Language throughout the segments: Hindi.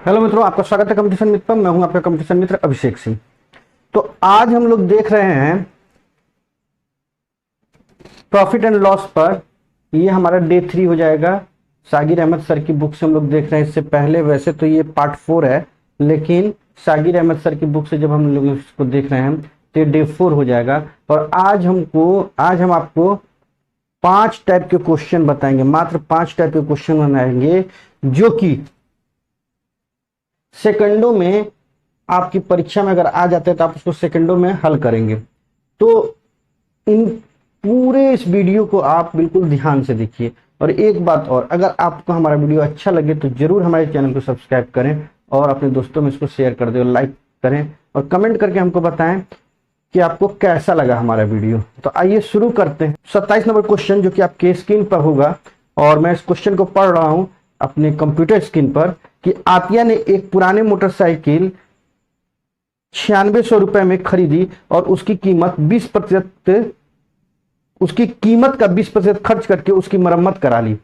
हेलो मित्रों, आपका स्वागत है कंपटीशन मित्र पर। मैं हूं आपका कंपटीशन मित्र अभिषेक सिंह। तो आज हम लोग देख रहे हैं प्रॉफिट एंड लॉस पर। ये हमारा डे 3 हो जाएगा। सागिर अहमद सर की बुक से हम लोग देख रहे हैं। इससे पहले वैसे तो ये पार्ट 4 है, लेकिन सागिर अहमद सर की बुक से जब हम लोग इसको देख रहे हैं तो ये डे 4 हो जाएगा। और आज हम आपको 5 टाइप के क्वेश्चन बताएंगे, मात्र 5 टाइप के क्वेश्चन बनाएंगे जो कि सेकंडों में आपकी परीक्षा में अगर आ जाते हैं तो आप उसको सेकंडों में हल करेंगे। तो इन पूरे इस वीडियो को आप बिल्कुल ध्यान से देखिए। और एक बात और, अगर आपको हमारा वीडियो अच्छा लगे तो जरूर हमारे चैनल को सब्सक्राइब करें और अपने दोस्तों में इसको शेयर कर दें और लाइक करें और कमेंट करके हमको बताएं कि आपको कैसा लगा हमारा वीडियो। तो आइए शुरू करते हैं। 27 नंबर क्वेश्चन जो कि आपके स्क्रीन पर होगा, और मैं इस क्वेश्चन को पढ़ रहा हूं अपने कंप्यूटर स्क्रीन पर कि आतिया ने एक पुराने मोटरसाइकिल 9600 रुपए में खरीदी और उसकी कीमत का 20% खर्च करके उसकी मरम्मत करा ली।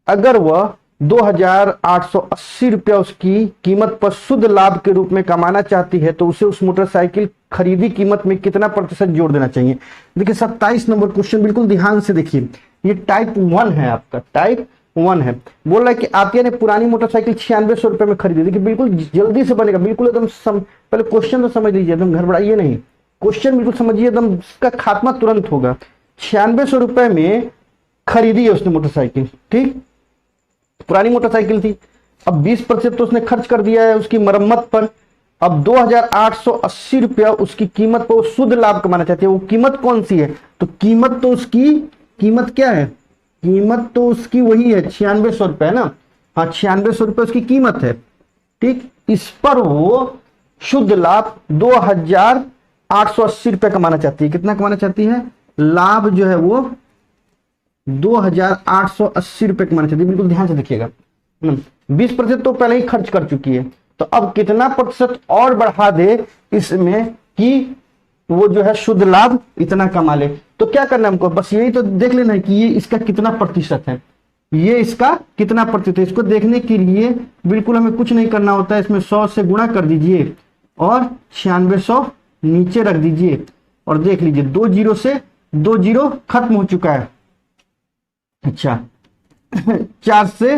अगर वह 2880 रुपया उसकी कीमत पर शुद्ध लाभ के रूप में कमाना चाहती है तो उसे उस मोटरसाइकिल खरीदी कीमत में कितना प्रतिशत जोड़ देना चाहिए। देखिए 27 नंबर क्वेश्चन बिल्कुल ध्यान से देखिए। ये टाइप 1 है, आपका टाइप 1 है। बोल रहा है कि आतिया ने पुरानी मोटरसाइकिल 9600 रुपए में खरीदी। देखिए बिल्कुल जल्दी से बनेगा, बिल्कुल एकदम पहले क्वेश्चन तो समझ लीजिए, एकदम घबराइए नहीं। क्वेश्चन बिल्कुल समझिए, एकदम इसका खात्मा तुरंत होगा। 9600 रुपए में खरीदी है उसने मोटरसाइकिल, ठीक, पुरानी मोटरसाइकिल थी। अब 20% तो उसने खर्च कर दिया है उसकी मरम्मत पर। अब 2880 रुपया उसकी कीमत पर वो शुद्ध लाभ कमाना चाहती है। वो कीमत कौन सी है? तो कीमत क्या है? कीमत तो उसकी वही है, 9600 रुपए है ना। हाँ, 9600 रुपए उसकी कीमत है, ठीक। इस पर वो शुद्ध लाभ 2880 रुपए कमाना चाहती है। कितना कमाना चाहती है? लाभ जो है वो 2880 रुपए कमाना चाहती है। बिल्कुल ध्यान से देखिएगा। 20% तो पहले ही खर्च कर चुकी है, तो अब कितना प्रतिशत और बढ़ा दे इसमें कि वो जो है शुद्ध लाभ इतना कमा ले। तो क्या करना है हमको? बस यही तो देख लेना है कि ये इसका कितना प्रतिशत है, ये इसका कितना प्रतिशत है। इसको देखने के लिए बिल्कुल हमें कुछ नहीं करना होता है। इसमें 100 से गुणा कर दीजिए और 9600 नीचे रख दीजिए और देख लीजिए 2 जीरो से 2 जीरो खत्म हो चुका है। अच्छा 4 से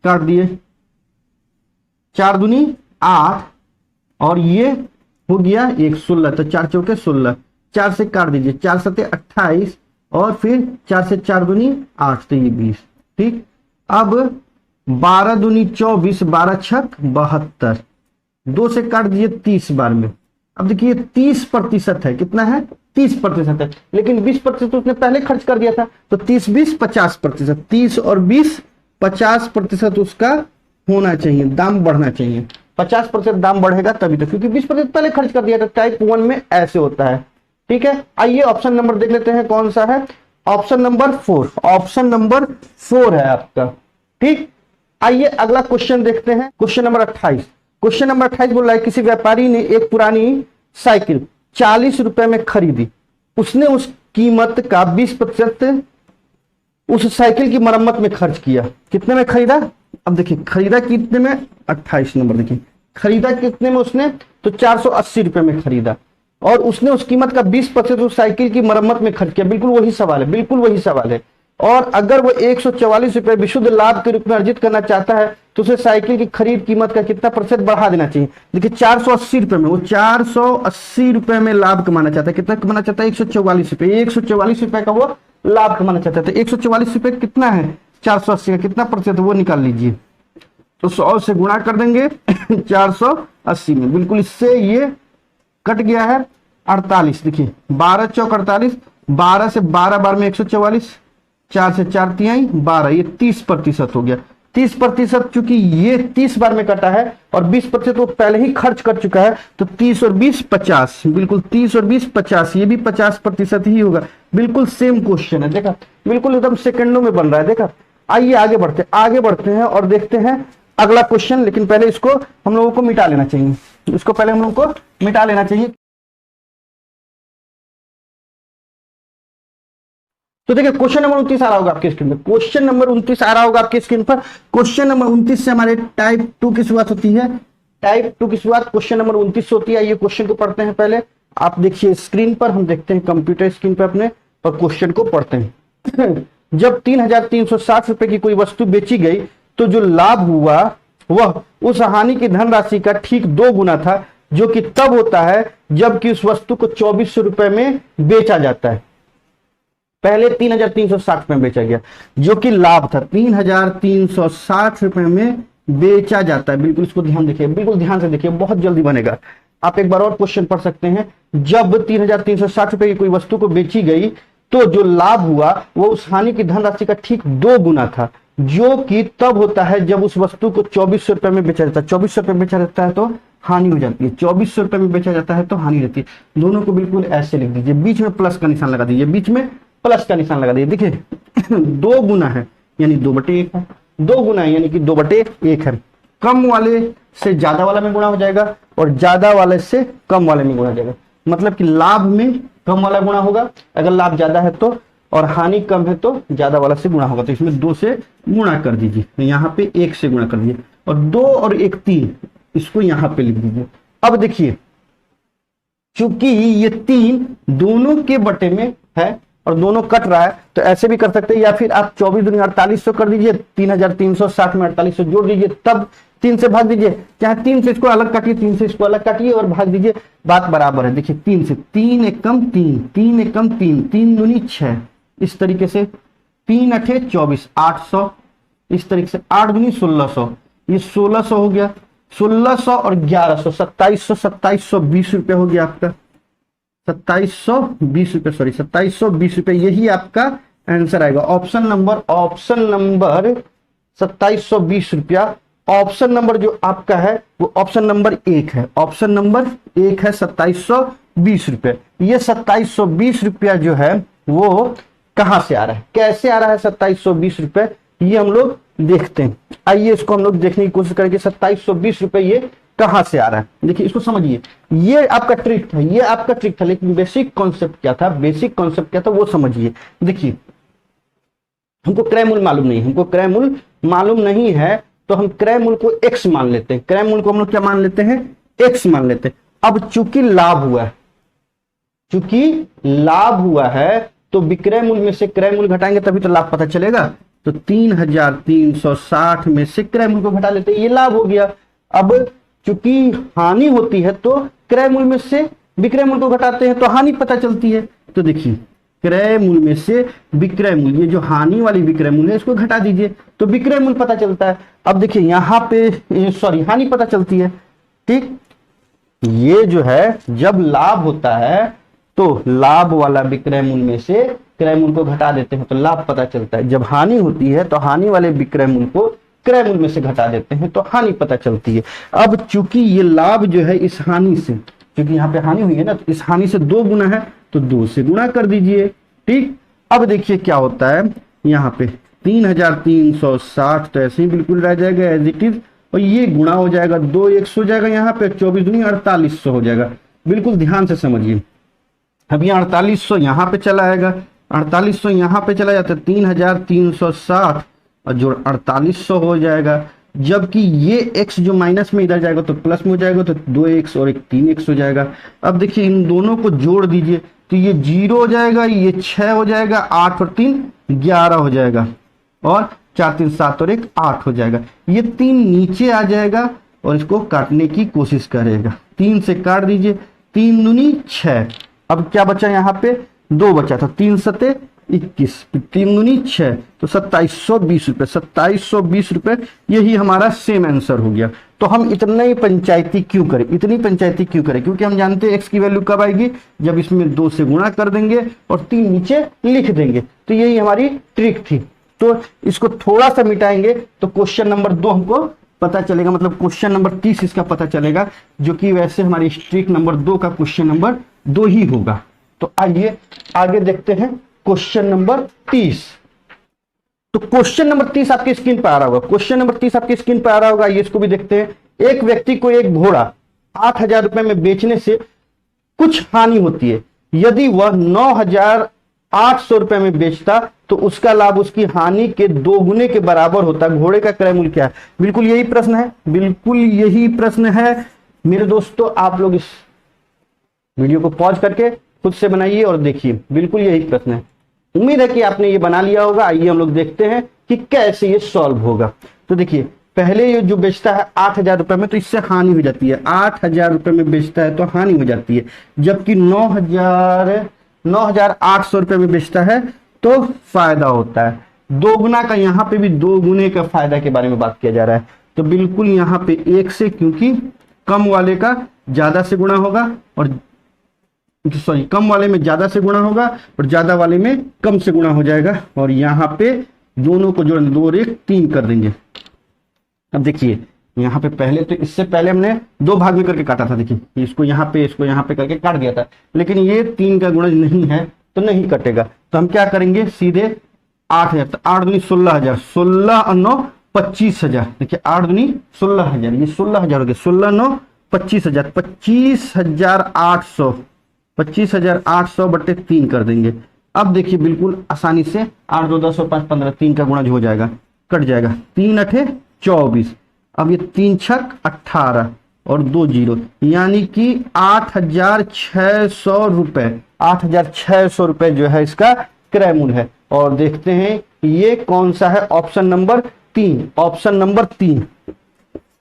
काट दिए, 4 दूनी 8 और ये हो गया 1 16, तो 4 चौके 16, 4 से काट दीजिए, 4 सते 28 और फिर 4 से 4 दूनी 8, तो ये 20, ठीक। अब 12 दूनी 24, 12 छक 72, 2 से काट दीजिए 30 बार में। अब देखिए 30% है। कितना है? 30% है, लेकिन 20% उसने पहले खर्च कर दिया था, तो 30 20 50%, 30 और 20 50% उसका होना चाहिए, दाम बढ़ना चाहिए। 50% दाम बढ़ेगा तभी तो, क्योंकि 20% पहले खर्च कर दिया था। टाइप 1 में ऐसे होता है, ठीक है। आइए ऑप्शन नंबर देख लेते हैं कौन सा है। ऑप्शन नंबर 4, ऑप्शन नंबर 4 है आपका, ठीक। आइए अगला क्वेश्चन देखते हैं, क्वेश्चन नंबर 28। क्वेश्चन नंबर 28 बोल रहा है किसी व्यापारी ने एक पुरानी साइकिल 40 रुपए में खरीदी। उसने उस कीमत का 20% उस साइकिल की मरम्मत में खर्च किया। कितने में खरीदा? अब देखिए खरीदा कितने में? 28 नंबर देखिए, खरीदा कितने में उसने? तो 480 रुपए में खरीदा और उसने उस कीमत का 20% उस साइकिल की मरम्मत में खर्च किया। बिल्कुल वही सवाल है, बिल्कुल वही सवाल है। और अगर वो 144 रुपए विशुद्ध लाभ के रूप में अर्जित करना चाहता है तो उसे साइकिल की खरीद कीमत का कितना प्रतिशत बढ़ा देना चाहिए। देखिए 480 रुपए में, वो 480 रुपए में लाभ कमाना चाहता है। कितना कमाना चाहता है? 144 रुपए। 144 रुपए का वो लाभ कमाना चाहता है। तो 144 रुपए कितना है? 480 का कितना प्रतिशत वो निकाल लीजिए। तो 100 से गुणा कर देंगे 480 में, बिल्कुल इससे ये कट गया है 48। देखिए 12 चौक 48, 12 से 12 बार में 144, 4 से 4 तिहाई 12, ये 30% हो गया। 30%, चूंकि ये 30 बार में कटा है और 20% वो पहले ही खर्च कर चुका है, तो 30 और 20 50, बिल्कुल 30 और 20 50, ये भी 50% ही होगा। बिल्कुल सेम क्वेश्चन है, देखा, बिल्कुल एकदम सेकंडों में बन रहा है, देखा। आइए आगे बढ़ते हैं और देखते हैं अगला क्वेश्चन। लेकिन पहले इसको हम लोगों को मिटा लेना चाहिए, इसको पहले हम लोगों को मिटा लेना चाहिए। तो देखिए क्वेश्चन नंबर 29 आ रहा होगा आपके स्क्रीन पर। क्वेश्चन नंबर 29 आ रहा होगा आपके स्क्रीन पर। क्वेश्चन नंबर 29 से हमारे टाइप 2 की शुरुआत होती है। टाइप 2 की शुरुआत क्वेश्चन नंबर 29 होती है। ये क्वेश्चन को पढ़ते हैं पहले, आप देखिए स्क्रीन पर, हम देखते हैं कंप्यूटर स्क्रीन पर अपने, और क्वेश्चन को पढ़ते हैं। जब 3,360 रुपए की कोई वस्तु बेची गई तो जो लाभ हुआ वह उस हानि की धनराशि का ठीक 2 गुना था, जो कि तब होता है जबकि उस वस्तु को 2400 रुपए में बेचा जाता है। पहले 3,360 में बेचा गया, जो कि लाभ था, 3,360 रुपए में बेचा जाता है। बिल्कुल इसको ध्यान देखिए, बिल्कुल ध्यान से देखिए, बहुत जल्दी बनेगा। आप एक बार और क्वेश्चन पढ़ सकते हैं। जब 3,360 रुपए की कोई वस्तु को बेची गई तो जो लाभ हुआ वो उस हानि की धनराशि का ठीक 2 गुना था, जो कि तब होता है जब उस वस्तु को 2400 रुपए में बेचा जाता है। 2400 रुपए में बेचा जाता है तो हानि हो जाती है, 2400 रुपए में बेचा जाता है तो हानि रहती है। दोनों को बिल्कुल ऐसे लिख दीजिए, बीच में प्लस का निशान लगा दीजिए, बीच में प्लस का निशान लगा दीजिए। देखिए 2 गुना है यानी 2/1 है, 2 गुना है यानी कि 2/1 है। कम वाले से ज्यादा वाला में गुणा हो जाएगा और ज्यादा वाले से कम वाले में गुणा हो जाएगा। मतलब कि लाभ में कम वाला गुणा होगा अगर लाभ ज्यादा है तो, और हानि कम है तो ज्यादा वाला से गुणा होगा। तो इसमें 2 से गुणा कर दीजिए, तो यहाँ पे 1 से गुणा कर दीजिए, और 2 और 1 3, इसको यहाँ पे लिख दीजिए। अब देखिए चूंकि ये 3 दोनों के बटे में है और दोनों कट रहा है, तो ऐसे भी कर सकते हैं, या फिर आप 24 दूनी 4800 कर दीजिए, 3,360 में 4800 जोड़ दीजिए, तब 3 से भाग दीजिए। चाहे 3 से इसको अलग काटिए, 3 से इसको अलग काटिए और भाग दीजिए, बात बराबर है। देखिए 3 से 3 एकम 3, 3 एकम 3, 3 दूनी 6, इस तरीके से 3 अठे 24, 800, इस तरीके से 8 दूनी 1600, ये 1600 हो गया, 1600 और 1100, 2700, 2720 रुपए हो गया आपका, 2720 रुपए, सॉरी 2720 रुपए, यही आपका आंसर आएगा। ऑप्शन नंबर 2720 रुपया। ऑप्शन नंबर जो आपका है वो ऑप्शन नंबर 1 है, ऑप्शन नंबर 1 है 2720 रुपए। ये 2720 रुपया जो है वो कहां से आ रहा है, कैसे आ रहा है 2720 रुपए, ये हम लोग देखते हैं। आइए इसको हम लोग देखने की कोशिश करेंगे 2720 रुपए ये कहां से आ रहा है। देखिए इसको समझिए, ये आपका ट्रिक था, ये आपका ट्रिक था, लेकिन बेसिक कॉन्सेप्ट क्या था, बेसिक कॉन्सेप्ट क्या था वो समझिए। देखिए हमको क्रय मूल्य मालूम नहीं, हमको क्रय मूल्य मालूम नहीं है, तो हम क्रय मूल्य को x मान लेते हैं। क्रय मूल्य को हम लोग क्या मान लेते हैं, x मान लेते हैं। अब चूंकि लाभ हुआ है, चूंकि लाभ हुआ है तो विक्रय मूल्य में से क्रय मूल्य घटाएंगे तभी तो लाभ पता चलेगा। तो 3,360 में से क्रय मूल्य को घटा लेते हैं, ये लाभ हो गया। अब चूंकि हानि होती है तो क्रय मूल्य में से विक्रय मूल्य को घटाते हैं तो हानि पता चलती है। तो देखिए क्रय मूल्य में से विक्रय मूल्य, जो हानि वाली विक्रय मूल्य है इसको घटा दीजिए तो विक्रय मूल्य पता चलता है। अब देखिए यहाँ पे सॉरी हानि पता चलती है, ठीक। ये जो है जब लाभ होता है तो लाभ वाला विक्रय मूल्य में से क्रय मूल्य को घटा देते हैं तो लाभ पता चलता है। जब हानि होती है तो हानि वाले विक्रय मूल्य को क्रय मूल्य में से घटा देते हैं तो हानि पता चलती है। अब चूंकि ये लाभ जो है इस हानि से, क्योंकि यहाँ पे हानि हुई है ना, तो इस हानि से 2 गुना है तो 2 से गुणा कर दीजिए, ठीक। अब देखिए क्या होता है, यहाँ पे 3,360 तो ऐसे ही बिल्कुल रह जाएगा एज इट इज, और ये गुणा हो जाएगा, 2 100 हो जाएगा, यहाँ पे 24 दूनी 4800 हो जाएगा। बिल्कुल ध्यान से समझिए। अब यहाँ 4800 यहाँ पे चला आएगा, 4800 यहाँ पे चला जाता है, 3,360 और जो 4800 हो जाएगा। जबकि ये x जो माइनस में इधर जाएगा तो प्लस में हो जाएगा, तो 2x और 1 3x हो जाएगा। अब देखिए इन दोनों को जोड़ दीजिए तो ये 0 हो जाएगा, ये 6 हो जाएगा, 8 और 3 11 हो जाएगा, और 4 3 7 और 1 8 हो जाएगा। ये 3 नीचे आ जाएगा और इसको काटने की कोशिश करेगा, 3 से काट दीजिए, 3 दूनी 6। अब क्या बचा यहाँ पे, 2 बचा था, 3 सते 21, 3 दूनी 6, तो 2720 रुपए, 2720 रुपए, यही हमारा सेम आंसर हो गया। तो हम इतना ही पंचायती क्यों करें, इतनी पंचायती क्यों करें, क्योंकि हम जानते हैं x की वैल्यू कब आएगी, जब इसमें 2 से गुणा कर देंगे और 3 नीचे लिख देंगे। तो यही हमारी ट्रिक थी। तो इसको थोड़ा सा मिटाएंगे तो क्वेश्चन नंबर 2 हमको पता चलेगा, मतलब क्वेश्चन नंबर 30 इसका पता चलेगा, जो कि वैसे हमारी ट्रिक नंबर 2 का क्वेश्चन नंबर 2 ही होगा। तो आइए आगे देखते हैं क्वेश्चन नंबर 30। तो क्वेश्चन नंबर 30 आपकी स्क्रीन पर आ रहा होगा, क्वेश्चन नंबर 30 आपकी स्क्रीन पर आ रहा होगा, ये इसको भी देखते हैं। एक व्यक्ति को एक घोड़ा 8,000 रुपए में बेचने से कुछ हानि होती है। यदि वह 9,000 800 रुपए में बेचता तो उसका लाभ उसकी हानि के 2 गुने के बराबर होता। घोड़े का क्रय मूल्य क्या है? बिल्कुल यही प्रश्न है, बिल्कुल यही प्रश्न है मेरे दोस्तों। आप लोग इस वीडियो को पॉज करके खुद से बनाइए और देखिए, बिल्कुल यही प्रश्न है। उम्मीद है कि आपने ये बना लिया होगा। आइए हम लोग देखते हैं कि कैसे ये सॉल्व होगा। तो देखिए, पहले ये जो बेचता है 8,000 रुपए में, तो इससे हानि हो जाती है। 8,000 रुपए में बेचता है तो हानि हो जाती है, जबकि 9,800 रुपए में बेचता है तो फायदा होता है। 2 गुना का, यहाँ पे भी 2 गुने का फायदा के बारे में बात किया जा रहा है। तो बिल्कुल यहाँ पे 1 से, क्योंकि कम वाले का ज्यादा से गुणा होगा, और सॉरी, कम वाले में ज्यादा से गुणा होगा और ज्यादा वाले में कम से गुणा हो जाएगा। और यहाँ पे दोनों को जोड़ 2 और 1 3 कर देंगे। अब देखिए, यहाँ पे पहले तो, इससे पहले हमने 2 भाग में करके काटा था। देखिए, इसको यहाँ पे करके काट दिया था, लेकिन ये 3 का गुणज नहीं है तो नहीं कटेगा। तो हम क्या करेंगे, सीधे 8,000, तो 8 दूनी 16,000, 16 और 9 25,000। देखिए 8 दूनी 16,000, ये 16,000 हो गया, 16 9 25,000, 25,800, 25,800 बटे 3 कर देंगे। अब देखिए बिल्कुल आसानी से 8 2 10 और 5 15, 3 का गुणज हो जाएगा, कट जाएगा। 3 8 24, अब ये 3 छक 18 और 2 जीरो, यानी कि 8,600 रुपए, 8,600 रुपए जो है इसका क्रय मूल्य है। और देखते हैं ये कौन सा है, option number 3, option number 3,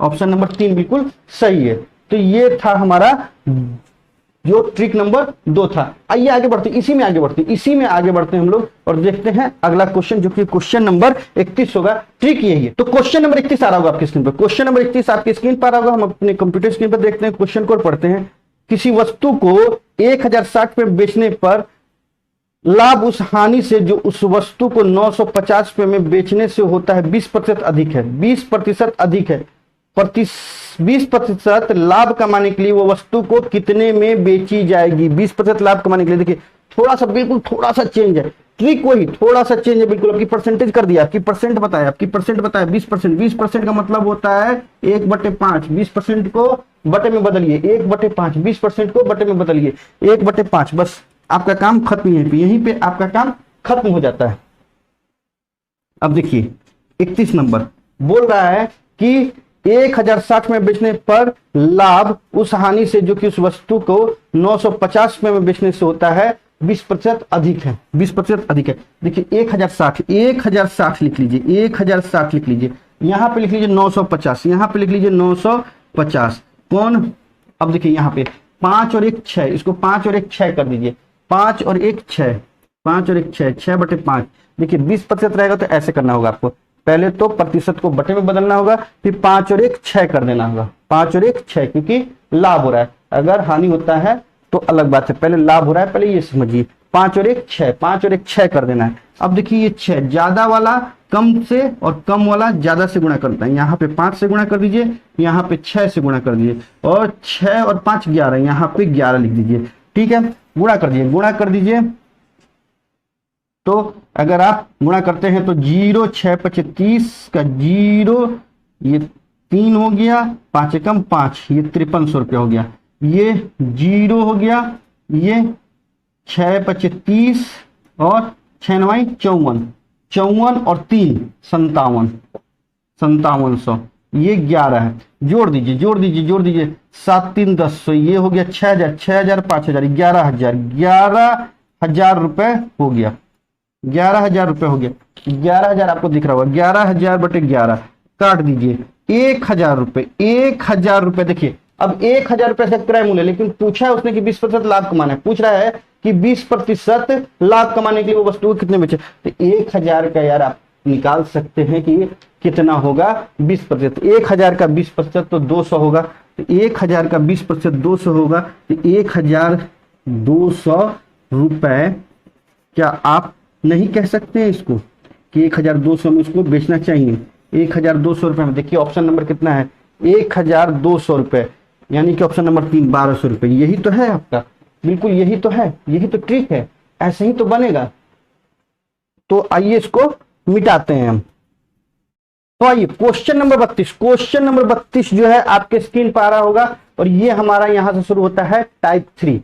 option number 3 बिल्कुल सही है। तो ये था हमारा जो ट्रिक नंबर 2 था। आइए आगे बढ़ते, इसी में आगे बढ़ते हैं हम लोग और देखते हैं अगला क्वेश्चन, जो कि क्वेश्चन नंबर 31 होगा। ट्रिक यही है। तो क्वेश्चन नंबर 31 आ रहा होगा आपकी स्क्रीन पर, क्वेश्चन नंबर 31 आपकी स्क्रीन पर आ रहा होगा। हम अपने कंप्यूटर स्क्रीन पर देखते हैं, क्वेश्चन को पढ़ते हैं। किसी वस्तु को 1,060 पे बेचने पर लाभ उस हानि से जो उस वस्तु को 950 रुपए में बेचने से होता है 20% अधिक है। 20% अधिक है, 20% लाभ कमाने के लिए वो वस्तु को कितने में बेची जाएगी? 20% लाभ कमाने के लिए। देखिए थोड़ा सा, बिल्कुल थोड़ा सा चेंज है, ट्रिक वही थोड़ा सा चेंज है बिल्कुल। आपकी परसेंटेज कर दिया, आपकी परसेंट बताया, 20%। 20% का मतलब होता है 1/5। 20% को बटे में बदलिए, 1/5। 20% को बटे में बदलिए, 1/5। बस आपका काम खत्म, यहीं पे आपका काम खत्म हो जाता है। अब देखिए 31 नंबर बोल रहा है कि 1,060 में बेचने पर लाभ उस हानि से जो कि उस वस्तु को 950 में बेचने से होता है 20% अधिक है। 20% अधिक है। देखिए 1,060 लिख लीजिए, 1,060 लिख लीजिए, यहाँ पे लिख लीजिए 950, यहाँ पे लिख लीजिए 950। कौन? अब देखिए यहाँ पे 5 और 1 6, इसको 5 और 1 6 कर दीजिए, 5 और 1 6, 5 और 1 6, 6/5। देखिए 20% रहेगा तो ऐसे करना होगा आपको, पहले तो प्रतिशत को बटे में बदलना होगा, फिर 5 और 1 6 कर देना होगा। 5 और 1 6, क्योंकि लाभ हो रहा है। अगर हानि होता है तो अलग बात है, पहले लाभ हो रहा है, पहले ये समझिए। 5 और 1 6, 5 और 1 6 कर देना है। अब देखिए ये 6, ज्यादा वाला कम से और कम वाला ज्यादा से गुणा करता है। यहाँ पे 5 से गुणा कर दीजिए, यहाँ पे 6 से गुणा कर दीजिए, और 6 और 5 11, यहाँ पे 11 लिख दीजिए। ठीक है, गुणा कर दीजिए, गुणा कर दीजिए। तो अगर आप गुणा करते हैं तो 0 6 5 30 का 0, ये 3 हो गया, 5 एकम 5, ये 5300 रुपया हो गया। ये 0 हो गया, ये 6 5 30 और 6 9 54, 54 और 3 57, 5700, ये 11 है। जोड़ दीजिए, जोड़ दीजिए, जोड़ दीजिए, 7 3 10, तो ये हो गया 6,000, 6,000 5,000, 11,000, 11,000 रुपए हो गया। 11,000 रुपए हो गया। 11,000 आपको दिख रहा होगा, 11,000 बटे 11 काट दीजिए, 1,000 रुपए, 1,000 रुपए। देखिए अब 1,000 रुपए से क्रय मूल्य, लेकिन पूछा है उसने कि 20% लाभ कमाना है, पूछ रहा है कि 20% लाभ कमाने के लिए वो वस्तु को कितने बेचे। तो 1,000 का यार आप निकाल सकते हैं कि कितना होगा 20%। 1,000 का 20% तो 200 होगा, तो 1,000 का 20% 200 होगा, तो 1,200 रुपए। क्या आप नहीं कह सकते हैं इसको कि 1,200 में इसको बेचना चाहिए? 1,200 रुपए में देखिए ऑप्शन नंबर कितना है, 1,200 रुपए, यानी कि ऑप्शन नंबर 3 1,200 रुपए। यही तो है आपका, बिल्कुल यही तो है, यही तो ट्रिक है, ऐसे ही तो बनेगा। तो आइए इसको मिटाते हैं हम। तो आइए क्वेश्चन नंबर 32, क्वेश्चन नंबर 32 जो है आपके स्क्रीन पर आ रहा होगा, और ये हमारा यहां से शुरू होता है टाइप 3।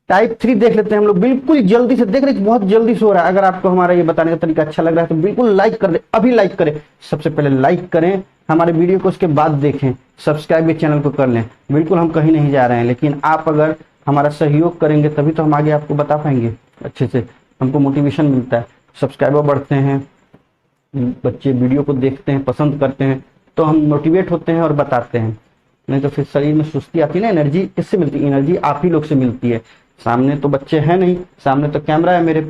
टाइप 3 देख लेते हैं हम लोग, बिल्कुल जल्दी से देख रहे हैं, बहुत जल्दी से हो रहा है। अगर आपको हमारा ये बताने का तरीका अच्छा लग रहा है तो बिल्कुल लाइक कर दे, अभी लाइक करें, सबसे पहले लाइक करें हमारे वीडियो को, उसके बाद देखें, सब्सक्राइब भी चैनल को कर लें। बिल्कुल हम कहीं नहीं जा रहे हैं, लेकिन आप अगर हमारा सहयोग करेंगे तभी तो हम आगे आपको बता पाएंगे अच्छे से, हमको मोटिवेशन मिलता है, सब्सक्राइबर बढ़ते हैं, बच्चे वीडियो को देखते हैं, पसंद करते हैं, तो हम मोटिवेट होते हैं और बताते हैं। नहीं तो फिर शरीर में सुस्ती आती है ना, एनर्जी किससे मिलती है? एनर्जी आप ही लोग से मिलती है। सामने तो बच्चे हैं नहीं, सामने तो कैमरा है मेरे,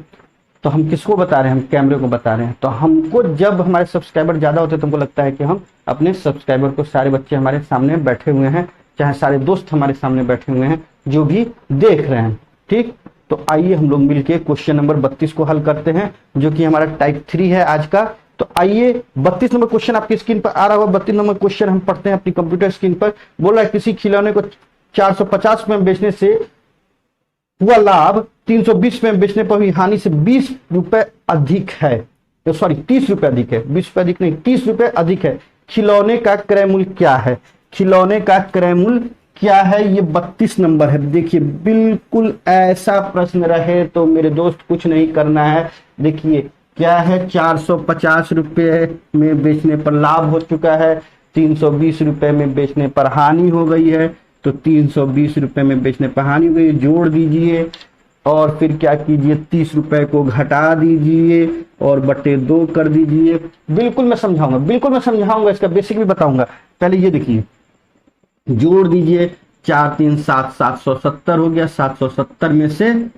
तो हम किसको बता रहे हैं? हम कैमरे को बता रहे हैं। तो हमको जब हमारे सब्सक्राइबर ज्यादा होते हैं तो हमको लगता है कि हम अपने सब्सक्राइबर को, सारे बच्चे हमारे सामने बैठे हुए हैं, चाहे सारे दोस्त हमारे सामने बैठे हुए हैं जो भी देख रहे हैं, ठीक। तो आइए हम लोग मिलके क्वेश्चन नंबर 32 को हल करते हैं, जो कि हमारा टाइप 3 है आज का। तो आइए 32 नंबर क्वेश्चन आपकी स्क्रीन पर आ रहा होगा। 32 नंबर क्वेश्चन हम पढ़ते हैं अपनी कंप्यूटर स्क्रीन पर। बोला है किसी खिलौने को 450 में बेचने से हुआ लाभ 320 में बेचने पर हुई हानि से 20 रुपए अधिक है, तो सॉरी 30 रुपए अधिक है, 20 रुपए अधिक नहीं, 30 रुपए अधिक है। खिलौने का क्रय मूल्य क्या है? खिलौने का क्रय मूल्य क्या है? ये 32 नंबर है। देखिए बिल्कुल ऐसा प्रश्न रहे तो मेरे दोस्त कुछ नहीं करना है। देखिए क्या है, 450 रुपए में बेचने पर लाभ हो चुका है, 320 रुपए में बेचने पर हानि हो गई है, तो 320 रुपए में बेचने पर हानि हो गई, जोड़ दीजिए और फिर क्या कीजिए, 30 रुपए को घटा दीजिए और बटे 2 कर दीजिए। बिल्कुल मैं समझाऊंगा, बिल्कुल मैं समझाऊंगा, इसका बेसिक भी बताऊंगा। पहले ये देखिए, जोड़ दीजिए, 4 3 7 770 हो गया, 770 में से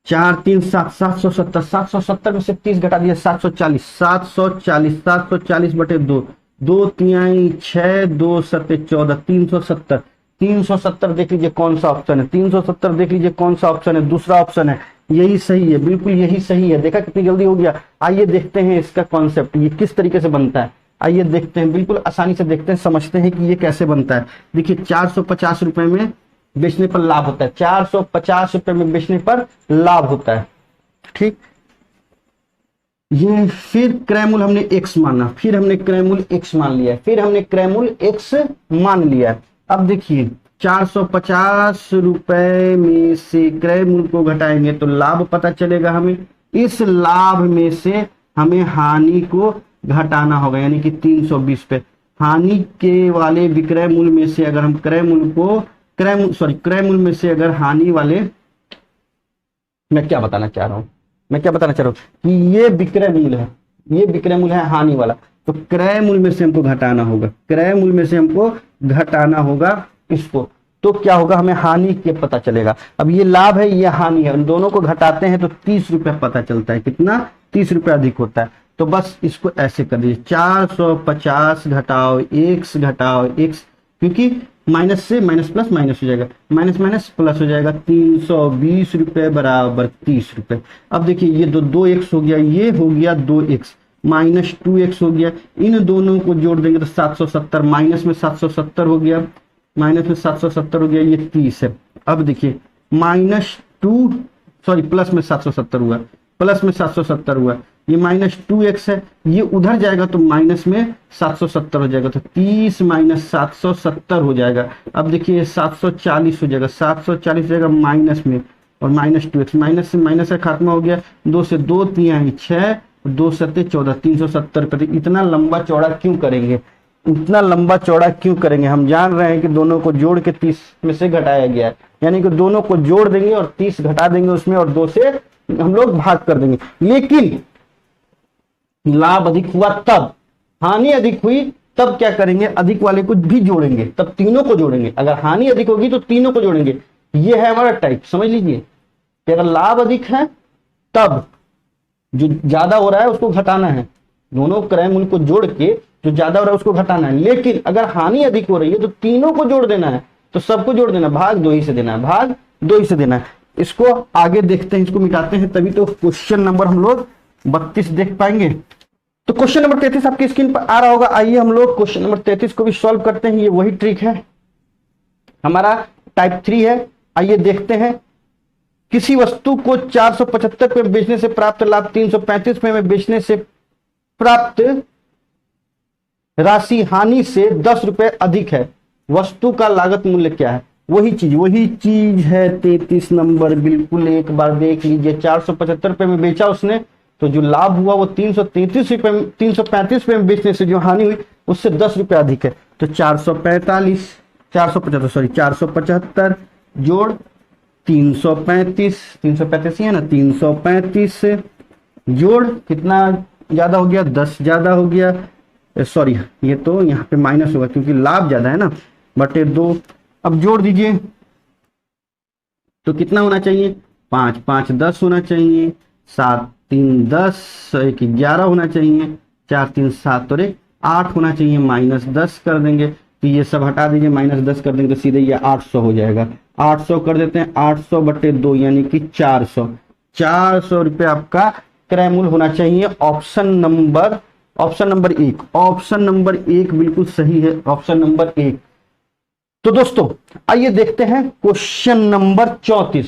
4 3 7 770, 770 में से 30 घटा दिया, 740, 740, 740 बटे 2, 2 तिहाई 6, 2 सत्ते 14, 370, 370 देख लीजिए कौन सा ऑप्शन है, 370 देख लीजिए कौन सा ऑप्शन है, दूसरा ऑप्शन है, यही सही है, बिल्कुल यही सही है। देखा कितनी जल्दी हो गया। आइए देखते हैं इसका कॉन्सेप्ट, ये किस तरीके से बनता है। आइए देखते हैं, बिल्कुल आसानी से देखते हैं, समझते हैं कि ये कैसे बनता है। देखिए 450 रुपए में बेचने पर लाभ होता है, 450 रुपए में बेचने पर लाभ होता है, ठीक। ये फिर क्रय मूल्य हमने x माना, फिर हमने क्रय मूल्य x मान लिया, फिर हमने क्रय मूल्य x मान लिया। अब देखिए 450 रुपए में से क्रय मूल्य को घटाएंगे तो लाभ पता चलेगा हमें। इस लाभ में से हमें हानि को घटाना होगा, यानी कि 320 पे। हानि के वाले विक्रय मूल्य में से अगर हम क्रय मूल्य को क्रय मूल्य में से अगर हानि वाले, मैं क्या बताना चाह रहा हूं कि ये विक्रय मूल्य है, ये विक्रय मूल्य है हानि वाला, तो क्रय मूल्य में से हमको घटाना होगा, क्रय मूल्य में से हमको घटाना होगा इसको, तो क्या होगा, हमें हानि के पता चलेगा। अब ये लाभ है, ये हानि है, उन दोनों को घटाते हैं तो 30 रुपए पता चलता है, कितना, 30 रुपए अधिक होता है। तो बस इसको ऐसे कर दीजिए, 450 घटाओ x घटाओ x, क्योंकि माइनस से माइनस प्लस माइनस हो जाएगा, माइनस माइनस प्लस हो जाएगा, 320 रुपए बराबर 30 रुपए। अब देखिए ये 2x हो गया, ये हो गया 2x, माइनस 2x हो गया, इन दोनों को जोड़ देंगे तो 770, माइनस में 770 हो गया, माइनस में 770 हो गया, ये 30 है। अब देखिए प्लस में 770 हुआ, प्लस में 770 हुआ, ये माइनस 2x है, ये उधर जाएगा तो माइनस में 770 हो जाएगा, तो 30 माइनस 770 हो जाएगा। अब देखिए 740 हो जाएगा, 740 हो जाएगा माइनस में, और माइनस 2x, माइनस से माइनस का खात्मा हो गया, 2 से 2 तिहाई 6, 2 सत्ते 14, 370 रुपए। इतना लंबा चौड़ा क्यों करेंगे, इतना लंबा चौड़ा क्यों करेंगे? हम जान रहे हैं कि दोनों को जोड़ के 30 में से घटाया गया है, यानी कि दोनों को जोड़ देंगे और 30 घटा देंगे उसमें, और 2 से हम लोग भाग कर देंगे। लेकिन लाभ अधिक हुआ तब, हानि अधिक हुई तब क्या करेंगे, अधिक वाले को भी जोड़ेंगे, तब तीनों को जोड़ेंगे। अगर हानि अधिक होगी तो तीनों को जोड़ेंगे। ये है हमारा टाइप, समझ लीजिए कि अगर लाभ अधिक है तब जो ज्यादा हो रहा है उसको घटाना है, दोनों क्रय मूल्य को जोड़ के जो ज्यादा हो रहा है उसको घटाना है। लेकिन अगर हानि अधिक हो रही है तो तीनों को जोड़ देना है, तो सबको जोड़ देना, भाग 2 ही से देना है, भाग 2 ही से देना है। इसको आगे देखते हैं, इसको मिटाते हैं, तभी तो क्वेश्चन नंबर हम लोग 32 देख पाएंगे। तो क्वेश्चन नंबर 33 आपकी स्क्रीन पर आ रहा होगा। आइए हम लोग क्वेश्चन नंबर 33 को भी सॉल्व करते हैं। ये वही ट्रिक है, हमारा टाइप 3 है। आइए देखते हैं, किसी वस्तु को 475 में बेचने से प्राप्त लाभ 335 में बेचने से प्राप्त राशि हानि से 10 रुपए अधिक है, वस्तु का लागत मूल्य क्या है? वही चीज है 33 नंबर, बिल्कुल एक बार देख लीजिए। 475 रुपए में बेचा उसने, तो जो लाभ हुआ वो 333 रुपए, 335 रुपए में बेचने से जो हानि हुई उससे 10 रुपए अधिक है। तो 475 जोड़ 335 ही है ना, 335 जोड़ कितना ज्यादा हो गया, 10 ज्यादा हो गया, सॉरी ये तो यहाँ पे माइनस होगा क्योंकि लाभ ज्यादा है ना, बटे 2। अब जोड़ दीजिए तो कितना होना चाहिए, 5 5 10 होना चाहिए, 7 3 10, 1 11 होना चाहिए, 4 3 7 और 1 8 होना चाहिए, माइनस 10 कर देंगे। तो ये सब हटा दीजिए, माइनस 10 कर देंगे तो सीधे ये 800 हो जाएगा। 800 कर देते हैं, 800 बटे 2 यानी कि 400 रुपये आपका क्रय मूल्य होना चाहिए। ऑप्शन नंबर 1, ऑप्शन नंबर 1 बिल्कुल सही है, ऑप्शन नंबर 1। तो दोस्तों आइए देखते हैं क्वेश्चन नंबर 34।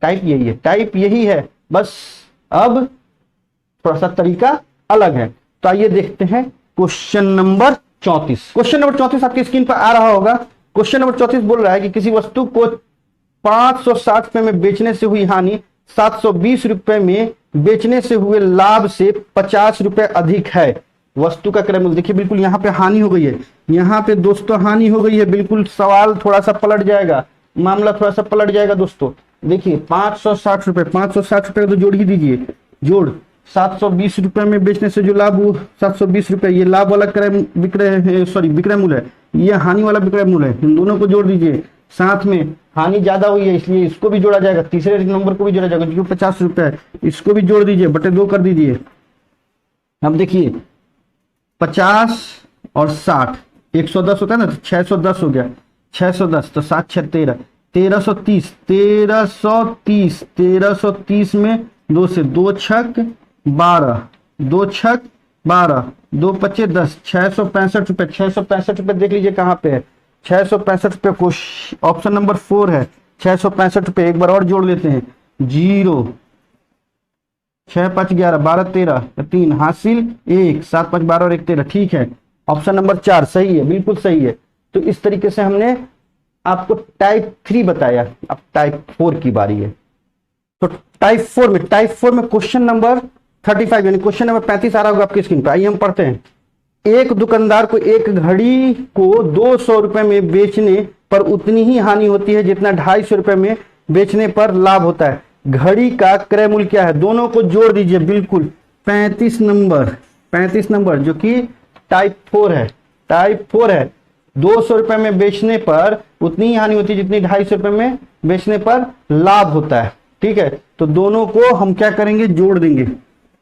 टाइप यही है, टाइप यही है, बस अब थोड़ा सा तरीका अलग है। तो आइए देखते हैं क्वेश्चन नंबर 34। क्वेश्चन नंबर 34 आपकी स्क्रीन पर आ रहा होगा। क्वेश्चन नंबर 34 बोल रहा है कि किसी वस्तु को 560 रुपए में बेचने से हुई हानि 720 रुपए में बेचने से हुए लाभ से 50 रुपए अधिक है। वस्तु का क्रय मूल्य देखिए, बिल्कुल यहाँ पे हानि हो गई है, यहाँ पे दोस्तों हानि हो गई है। बिल्कुल सवाल थोड़ा सा पलट जाएगा, मामला थोड़ा सा पलट जाएगा दोस्तों। देखिए 560 रुपए, 560 रुपए तो जोड़ ही दीजिए, जोड़ 720 रुपए में बेचने से जो लाभ, 720 रुपए ये लाभ वाला विक्रय मूल्य है, ये हानि वाला विक्रय मूल्य है। इन दोनों को जोड़ दीजिए, साथ में हानि ज्यादा हुई है इसलिए इसको भी जोड़ा जाएगा, तीसरे नंबर को भी जोड़ा जाएगा जो 50 रुपए है, इसको भी जोड़ दीजिए, बटे 2 कर दीजिए। अब देखिए 50 और 60 110 होता है ना, तो 610 हो गया, 610 तो 7 6 13, 1330, 1330 में 2 से 2 छक 12, 2 छक 12, 2 पच्चे 10, 665 रुपए। 665 रुपए देख लीजिए कहाँ पे है, 665 रुपए को ऑप्शन नंबर 4 है। 665 रुपए एक बार और जोड़ लेते हैं, 0 6 5 11 12 13 3 हासिल 1, 7 5 12 और 1 13, ठीक है। ऑप्शन नंबर 4 सही है, बिल्कुल सही है। तो इस तरीके से हमने आपको टाइप 3 बताया। अब टाइप 4 की बारी है। तो टाइप 4 में क्वेश्चन नंबर 35 यानी क्वेश्चन नंबर 35 आ रहा होगा आपकी स्क्रीन पर। आइए हम पढ़ते हैं। एक दुकानदार को एक घड़ी को 200 रुपए में बेचने पर उतनी ही हानि होती है जितना 250 रुपए में बेचने पर लाभ होता है। घड़ी का क्रय मूल्य क्या है, दोनों को जोड़ दीजिए। बिल्कुल 35 नंबर जो कि टाइप 4 है, टाइप 4 है। 200 रुपए में बेचने पर उतनी ही हानि होती है जितनी 250 रुपए में बेचने पर लाभ होता है, ठीक है। तो दोनों को हम क्या करेंगे, जोड़ देंगे।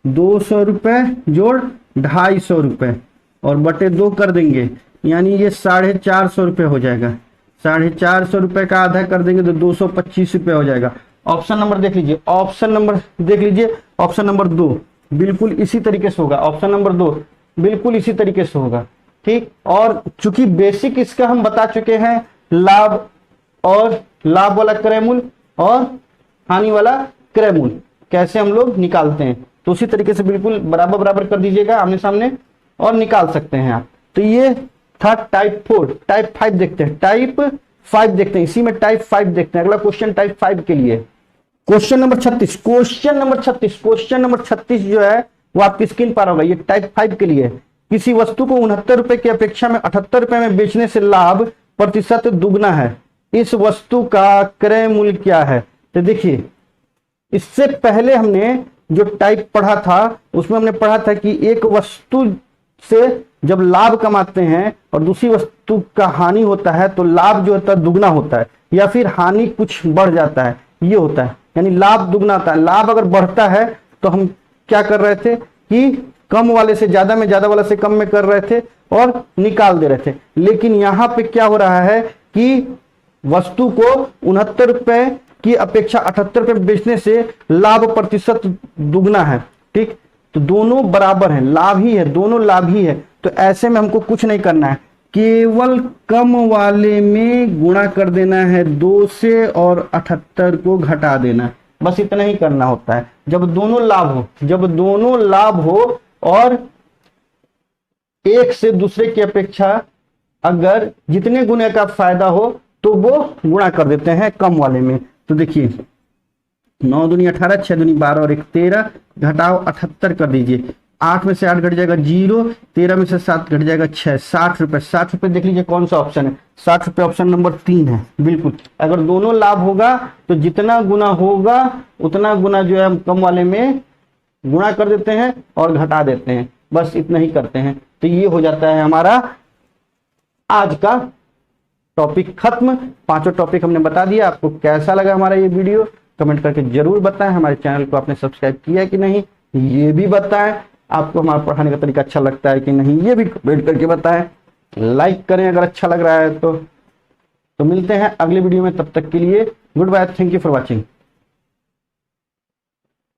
200 रुपए जोड़ 250 रुपए और बटे 2 कर देंगे, यानी ये 450 रुपए हो जाएगा। 450 रुपए का आधा कर देंगे तो 225 रुपए हो जाएगा। ऑप्शन नंबर देख लीजिए, ऑप्शन नंबर 2 बिल्कुल इसी तरीके से होगा। ऑप्शन नंबर 2 बिल्कुल इसी तरीके से होगा, ठीक। और चूंकि बेसिक इसका हम बता चुके हैं, लाभ वाला क्रय मूल्य और हानि वाला क्रय मूल्य कैसे हम लोग निकालते हैं, तो उसी तरीके से बिल्कुल बराबर कर दीजिएगा आमने सामने और निकाल सकते हैं आप। तो ये था टाइप 4। टाइप 5 देखते हैं, टाइप 5 देखते हैं, इसी में टाइप 5 देखते हैं। अगला क्वेश्चन टाइप 5 के लिए क्वेश्चन नंबर 36। क्वेश्चन नंबर 36 जो है वो आपकी स्क्रीन पर होगा। ये टाइप 5 के लिए। किसी वस्तु को 69 रुपए की अपेक्षा में 78 रुपए में बेचने से लाभ प्रतिशत दुगना है, इस वस्तु का क्रय मूल्य क्या है। तो देखिए इससे पहले हमने जो टाइप पढ़ा था उसमें हमने पढ़ा था कि एक वस्तु से जब लाभ कमाते हैं और दूसरी वस्तु का हानि होता है तो लाभ जो होता है दुगना होता है, या फिर हानि कुछ बढ़ जाता है, ये होता है। यानी लाभ दुगना होता है। लाभ अगर बढ़ता है तो हम क्या कर रहे थे कि कम वाले से ज्यादा में, ज्यादा वाले से कम में कर रहे थे और निकाल दे रहे थे। लेकिन यहाँ पे क्या हो रहा है कि वस्तु को 69 रुपए की अपेक्षा 78 रुपए बेचने से लाभ प्रतिशत दुगना है, ठीक। तो दोनों बराबर हैं, लाभ ही है, दोनों लाभ ही है। तो ऐसे में हमको कुछ नहीं करना है, केवल कम वाले में गुणा कर देना है 2 से और 78 को घटा देना है, बस इतना ही करना होता है। जब दोनों लाभ हो और एक से दूसरे की अपेक्षा अगर जितने गुने का फायदा हो तो वो गुणा कर देते हैं कम वाले में। तो देखिए 9 दूनी 18, 6 दूनी 12 और 1 13, घटाओ 78 कर दीजिए। 8 में से 8 घट जाएगा 0, 13 में से 7 घट जाएगा 6, 60 रुपए। 60 रुपए देख लीजिए कौन सा ऑप्शन है, 60 रुपए ऑप्शन नंबर 3 है। बिल्कुल, अगर दोनों लाभ होगा तो जितना गुना होगा उतना गुना जो है हम कम वाले में गुणा कर देते हैं और घटा देते हैं, बस इतना ही करते हैं। तो ये हो जाता है हमारा आज का टॉपिक खत्म। 5 टॉपिक हमने बता दिया। आपको कैसा लगा हमारा ये वीडियो कमेंट करके जरूर बताएं। हमारे चैनल को आपने सब्सक्राइब किया है कि नहीं ये भी बताएं। आपको हमारा पढ़ाने का तरीका अच्छा लगता है कि नहीं ये भी कमेंट करके बताएं। लाइक करें अगर अच्छा लग रहा है तो मिलते हैं अगले वीडियो में। तब तक के लिए good bye, thank you for watching.